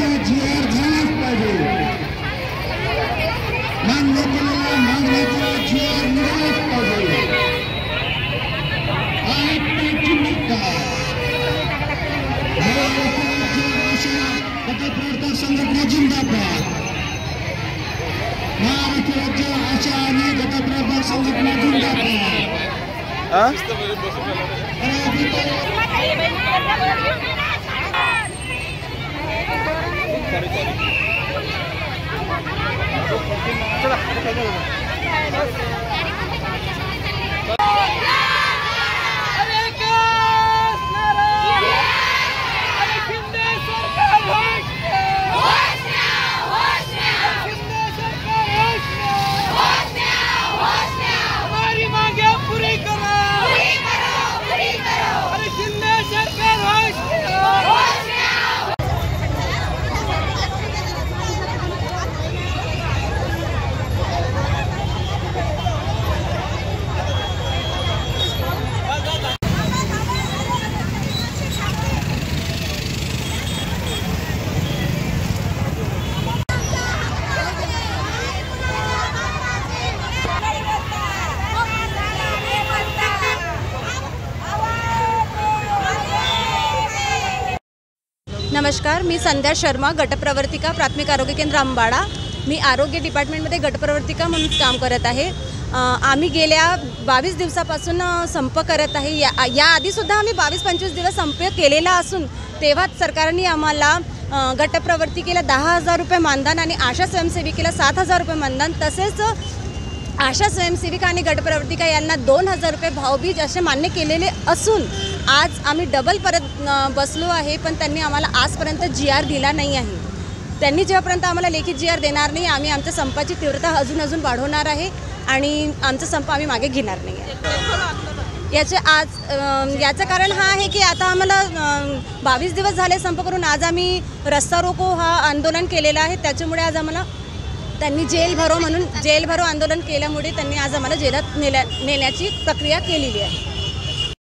मागण्याचा जीआर झालाच पाहिजे, मान्य केलेला मागण्याचा जीआर निघालाच पाहिजे। आणि त्याची मुद्दा पत्रकार संघटना जिंदाबाद, महाराष्ट्र राज्य आशा आणि पत्रकार संघटना जिंदाबाद। नमस्कार, मी संध्या शर्मा, गटप्रवर्तिका, प्राथमिक आरोग्य केंद्र अंबाडा। मी आरोग्य डिपार्टमेंटमध्ये गटप्रवर्तिका म्हणून काम करत आहे। आम्ही गेल्या 22 दिवसापासून संप करत आहे। या आधीसुद्धा आम्ही 22-25 दिवस संप केलेला असून तेव्हाच सरकारने आम्हाला गटप्रवर्तिकेला 10,000 रुपये मानधन आणि आशा स्वयंसेविकेला 7,000 रुपये मानधन, तसेच आशा स्वयंसेविका आणि गटप्रवर्तिका यांना 2,000 रुपये भावबीज असे मान्य केलेले असून आज आम्ही डबल परत बसलो आहे, पण त्यांनी आम्हाला आजपर्यंत जीआर दिला नाही आहे। त्यांनी जेव्हापर्यंत आम्हाला लेखी जीआर देणार नाही, आम्ही आमच्या संपाची तीव्रता अजून वाढवणार आहे आणि आमचा संप आम्ही मागे घेणार नाही आहे। याचं कारण हा आहे की आता आम्हाला 22 दिवस झाले संप करून, आज आम्ही रस्ता रोको हा आंदोलन केलेला आहे। त्याच्यामुळे आज आम्हाला त्यांनी जेल भरो आंदोलन केल्यामुळे त्यांनी आज आम्हाला जेलात नेण्याची प्रक्रिया केलेली आहे।